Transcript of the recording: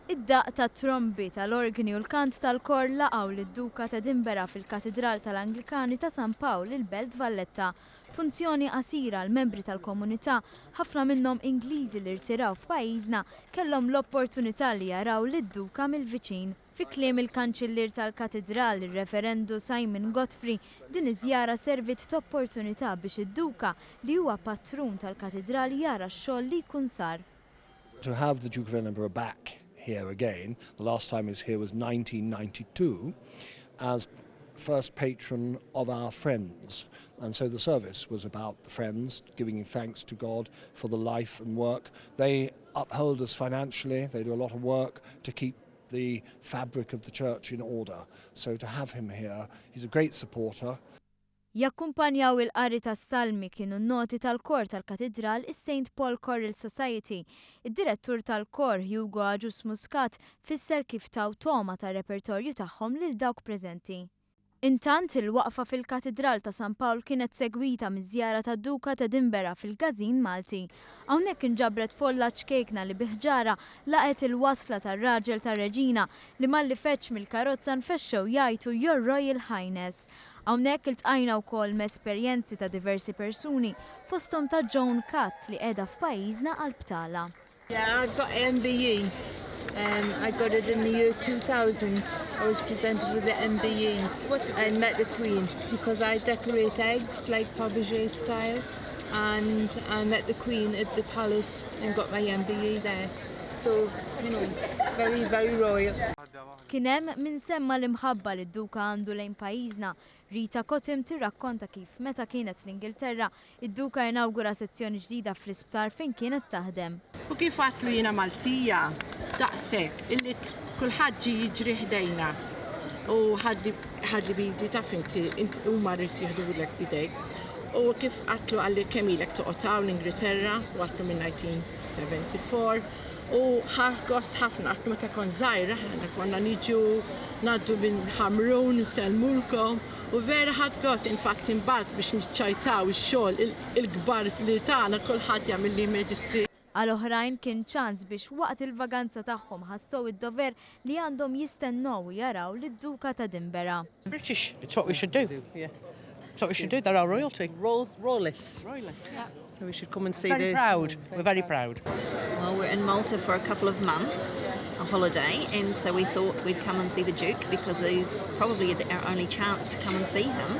Id-daq ta' trombi tal-organi u l-kant tal-kor laqgħu lid-Duka ta' Edinburgh fil-Katedral tal-Anglikani ta' San Pawl il-Belt Valletta. Funzjoni qasira l membri tal-komunità, ħafna minnhom Ingliżi li rtiraw f'pajjiżna kellhom l-opportunità li jaraw lid-Duka mill-viċin. Fi kliem il-Kanċillier tal-Katedral, ir-Referendu Simon Godfrey, din iż-żjara servit ta' opportunità biex id-Duka li huwa patrun tal-Katedral jara x-xogħol li jkun sar. To have the Duke of Edinburgh back here again, the last time he was here was 1992, as first patron of our Friends. And so the service was about the Friends, giving thanks to God for the life and work. They uphold us financially, they do a lot of work to keep the fabric of the church in order. So to have him here, he's a great supporter. Jakkumpanjaw il-qari tas-salmi kienu noti tal-kor tal-Katedral is-St. Paul Choral Society. Id-direttur tal-kor Hugo Aġus Muscat fisser kif taw toma tar-repertorju tagħhom lil dawk preżenti. Intant il-waqfa fil-Katedral ta' San Pawl kienet segwita miż-żjara tad-Duka ta' Edinburgh fil-Gazin Malti. Hawnhekk inġabret folla ċkejkna li biħġara laqet il-wasla tar-raġel tar-Reġina li malli feċ mill-karozza nfexxew jgħidu Your Royal Highness. Hawnhekk iltqajna wkoll esperjenzi ta' diversi persuni fosthom ta' Joan Katz li qiegħda f'pajjiżna għall-btala. Yeah, I've got MBE. I got it in the year 2000. I was presented with the MBE. What is it? I met the Queen because I decorate eggs like Fabergé style, and I met the Queen at the palace and got my MBE there. So, you know, very, very royal. Kien hemm min semma l-imħabba li d-Duka għandu lejn pajjiżna. Rita Kotim tirrakkonta kif meta kienet l-Ingilterra, id-Duka inawgura sezzjoni ġdida fl-isptar fejn kienet taħdem. U kif għatlu jiena Maltija, daqshekk illi kulħadd ġi jiġri ħdejna. U ħadli bidi taf inti huma rrid jieħdulek bidejk. U kif għatlu għalli kemm ilek toqgħod hawn l-Ingilterra, għatlu minn 1974. U gost ħafna għatlu meta kon żgħira, konna niġu ngħaddu minn Ħamrun, nselmulkom. U vera ħadd gost infatt imbagħad biex niċċajtaw ix-xogħol il-kbar li tagħna kulħadd jagħmel li Majesty. Għal oħrajn kien ċans biex waqt il-vaganza tagħhom ħassew id-dover li għandhom jistennew jaraw lid-Duka ta' Edinburgh. British, it's what we should do. Yeah. It's what we should do, they're our royalty. Royalists. Royalists, yeah. So we should come and see Very proud, we're very proud. Well, we're in Malta for a couple of months, a holiday, and so we thought we'd come and see the Duke because it's probably our only chance to come and see him.